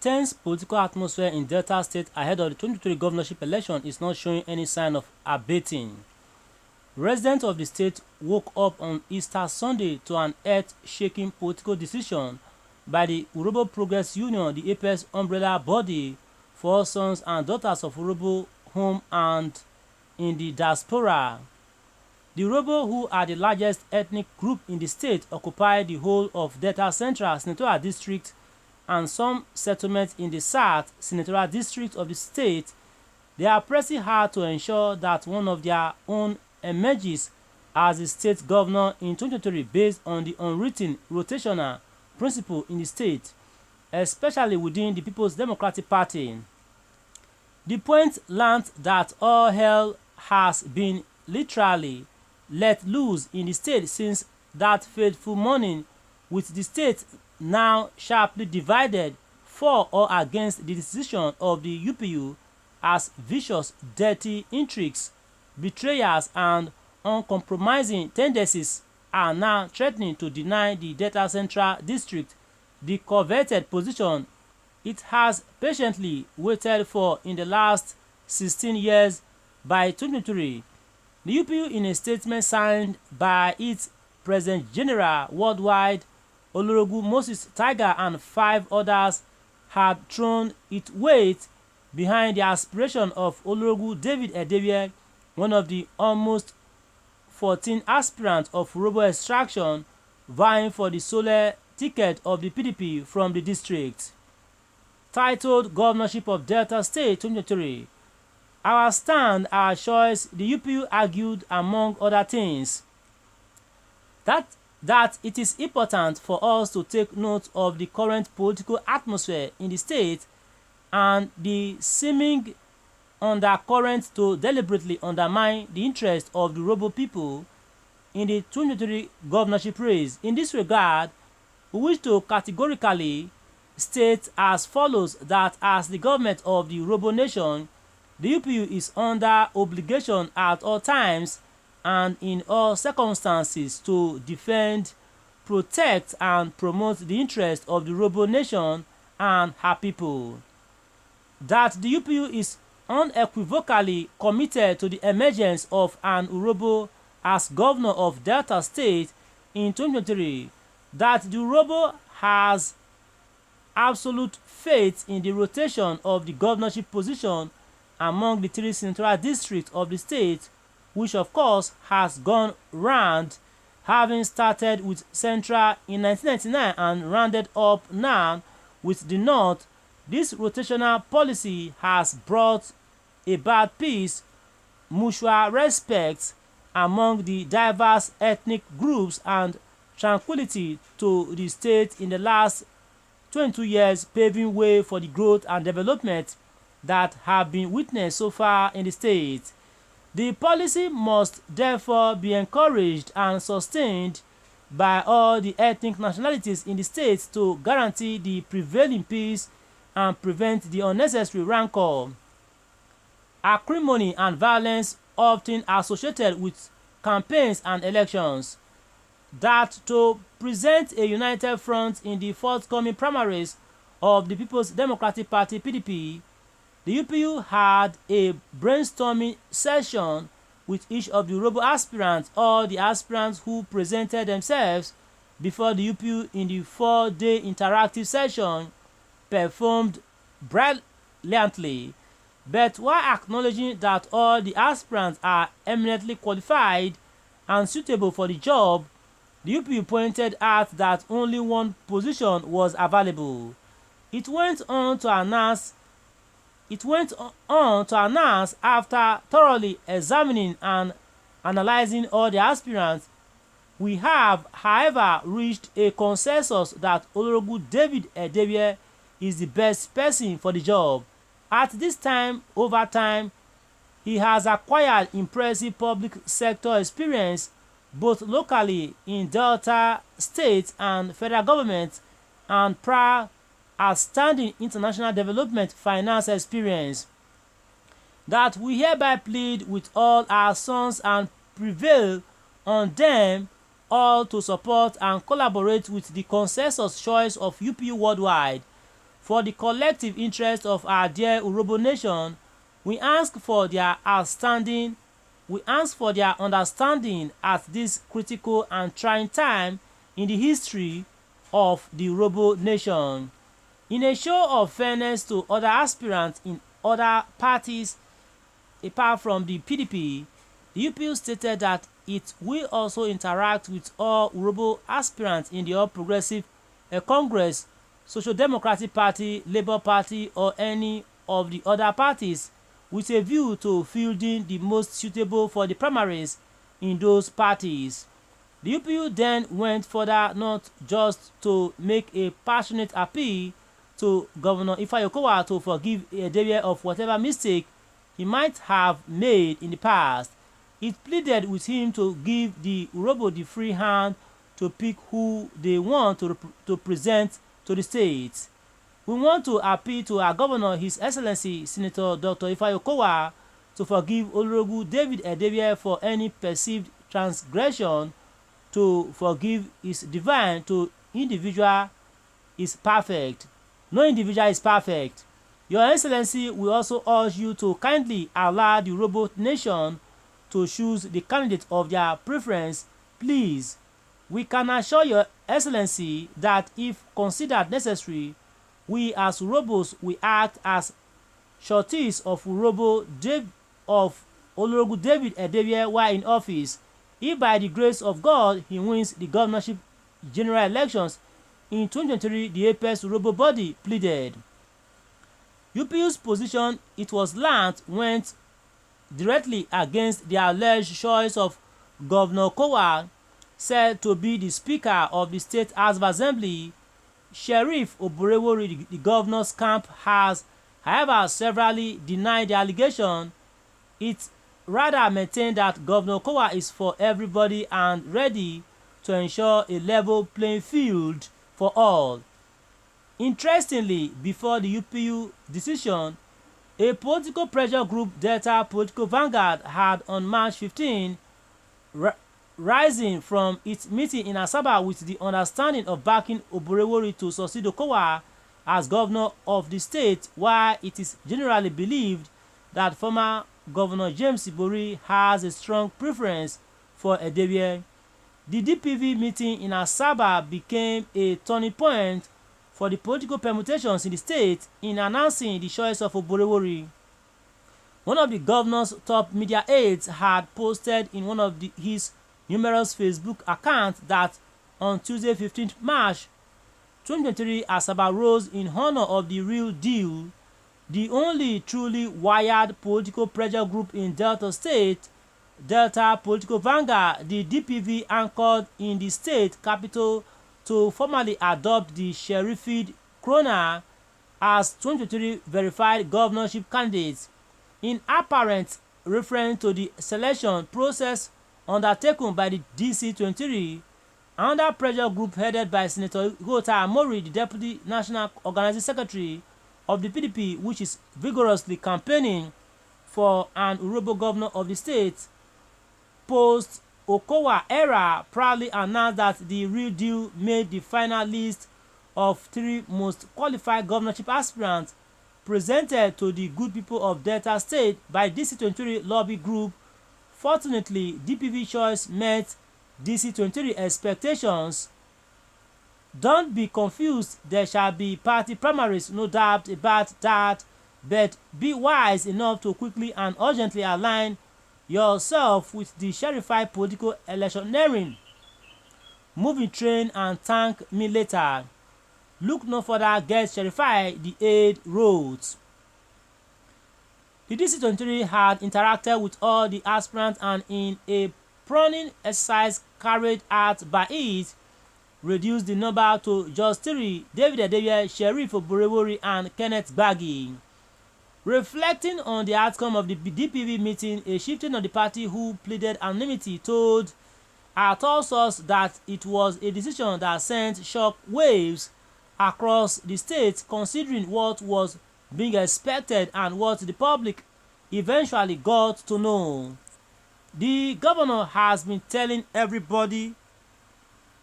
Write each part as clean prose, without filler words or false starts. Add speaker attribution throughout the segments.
Speaker 1: tense political atmosphere in Delta State ahead of the 2023 governorship election is not showing any sign of abating. Residents of the state woke up on Easter Sunday to an earth-shaking political decision by the Urhobo Progress Union, the apex umbrella body for sons and daughters of Urhobo home and in the diaspora. The Urhobo, who are the largest ethnic group in the state, occupy the whole of Delta Central Senatorial District and some settlements in the South Senatorial District of the state. They are pressing hard to ensure that one of their own emerges as the state governor in 2023 based on the unwritten rotational principle in the state, especially within the People's Democratic Party. The point learned that all hell has been literally let loose in the state since that fateful morning, with the state now sharply divided for or against the decision of the UPU, as vicious, dirty intrigues, betrayals, and uncompromising tendencies are now threatening to deny the Delta Central District the coveted position it has patiently waited for in the last 16 years. By 2023, the UPU, in a statement signed by its President General worldwide, Olorogun Moses Tiger, and 5 others, had thrown its weight behind the aspiration of Olorogun David Edevbie, one of the almost 14 aspirants of Urhobo extraction vying for the sole ticket of the PDP from the district. Titled Governorship of Delta State 2023, Our Stand, Our Choice, the UPU argued, among other things, that it is important for us to take note of the current political atmosphere in the state and the seeming undercurrent to deliberately undermine the interest of the Urhobo people in the 2023 governorship race. In this regard, we wish to categorically state as follows that as the government of the Urhobo nation, the UPU is under obligation at all times and in all circumstances to defend, protect, and promote the interests of the Urhobo nation and her people. That the UPU is unequivocally committed to the emergence of an Urhobo as governor of Delta State in 2023. That the Urhobo has absolute faith in the rotation of the governorship position among the 3 senatorial districts of the state, which of course has gone round, having started with Central in 1999 and rounded up now with the North. This rotational policy has brought about peace, mutual respect among the diverse ethnic groups, and tranquility to the state in the last 22 years, paving way for the growth and development that have been witnessed so far in the state. The policy must therefore be encouraged and sustained by all the ethnic nationalities in the state to guarantee the prevailing peace and prevent the unnecessary rancor, acrimony, and violence often associated with campaigns and elections. That to present a united front in the forthcoming primaries of the People's Democratic Party (PDP), the UPU had a brainstorming session with each of the Urhobo aspirants, or the aspirants who presented themselves before the UPU in the 4-day interactive session performed brilliantly. But while acknowledging that all the aspirants are eminently qualified and suitable for the job, the UPU pointed out that only one position was available. It went on to announce after thoroughly examining and analyzing all the aspirants, we have, however, reached a consensus that Olorogun David Edevbie is the best person for the job. At this time, over time, he has acquired impressive public sector experience both locally in Delta State and federal government, and prior outstanding international development finance experience. That we hereby plead with all our sons and prevail on them all to support and collaborate with the consensus choice of UPU worldwide For the collective interest of our dear Urhobo nation, we ask for their understanding at this critical and trying time in the history of the Urhobo nation. In a show of fairness to other aspirants in other parties apart from the PDP, the UPU stated that it will also interact with all Urhobo aspirants in the All Progressive Congress, Social Democratic Party, Labour Party, or any of the other parties, with a view to fielding the most suitable for the primaries in those parties. The UPU then went further, not just to make a passionate appeal to Governor Ifeanyi Okowa to forgive Edevbie of whatever mistake he might have made in the past. It pleaded with him to give the Urhobo the free hand to pick who they want to present to the state. We want to appeal to our governor, His Excellency Senator Dr. Ifeanyi Okowa, to forgive Honorable David Edevbie for any perceived transgression, to forgive is divine, to individual is perfect. No individual is perfect. Your Excellency, we also urge you to kindly allow the Urhobo nation to choose the candidate of their preference, please. We can assure Your Excellency that if considered necessary, we as Urhobos will act as sureties of Honorable David Edevbie while in office, if by the grace of God he wins the governorship general elections in 2023, the apex Urhobo body pleaded. UPU's position, it was learnt, went directly against the alleged choice of Governor Okowa, said to be the Speaker of the State House of Assembly. Sheriff Oborevwori, the governor's camp, has, however, severally denied the allegation. It rather maintained that Governor Okowa is for everybody and ready to ensure a level playing field for all. Interestingly, before the UPU decision, a political pressure group, Delta Political Vanguard, had on March 15 rising from its meeting in Asaba with the understanding of backing Oborevwori to succeed Okowa as governor of the state, while it is generally believed that former Governor James Ibori has a strong preference for Edevbie. The DPV meeting in Asaba became a turning point for the political permutations in the state in announcing the choice of Oborevwori. One of the governor's top media aides had posted in one of his numerous Facebook accounts that on Tuesday 15th March 2023, Asaba rose in honor of the real deal, the only truly wired political pressure group in Delta State. Delta Political Vanguard, the DPV, anchored in the state capital to formally adopt the Sheriffid Krona as 2023 verified governorship candidates. In apparent reference to the selection process undertaken by the DC-23, another pressure group headed by Senator Igota Amori, the Deputy National Organizing Secretary of the PDP, which is vigorously campaigning for an Urhobo governor of the state, post-Okowa era, proudly announced that the real deal made the final list of 3 most qualified governorship aspirants presented to the good people of Delta State by DC-23 lobby group. Fortunately, DPV choice met DC-23 expectations. Don't be confused, there shall be party primaries, no doubt about that, but be wise enough to quickly and urgently align yourself with the sherified political electioneering moving train and thank me later. Look no further, get sherified, the aide wrote. The DC-23 had interacted with all the aspirants and in a pruning exercise carried out by it, reduced the number to just 3: David Edevbie, Sheriff Oborevwori, and Kenneth Gbagi. Reflecting on the outcome of the DPV meeting, a chieftain of the party who pleaded anonymity told our tall source that it was a decision that sent shock waves across the state, considering what was being expected and what the public eventually got to know. The governor has been telling everybody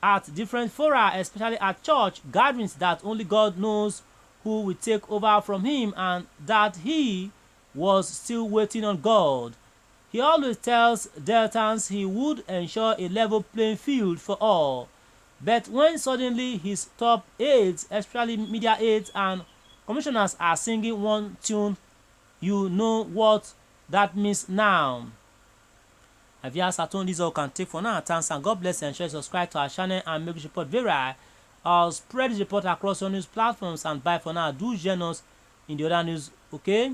Speaker 1: at different fora, especially at church gatherings, that only God knows who will take over from him and that he was still waiting on God. He always tells Deltans he would ensure a level playing field for all. But when suddenly his top aides, especially media aides and commissioners, are singing one tune, you know what that means now. Viewers at home, this all can take for now. Thanks and God bless, and share, subscribe to our channel and make this report viral. I'll spread this report across your news platforms, and bye for now. Do join us in the other news, okay?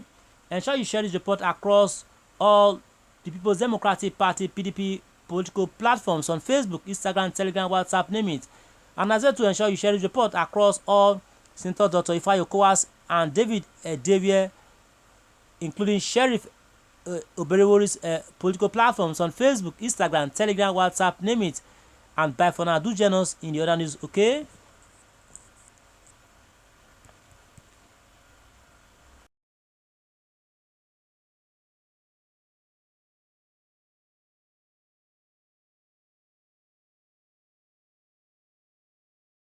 Speaker 1: Ensure you share this report across all the People's Democratic Party (PDP) political platforms on Facebook, Instagram, Telegram, WhatsApp, name it. And as well to ensure you share this report across all Senator Dr. Ifeanyi Okowa's and David Edevbie, including Sheriff Oberewori's political platforms on Facebook, Instagram, Telegram, WhatsApp, name it. And bye for now. Do join us in the other news, okay?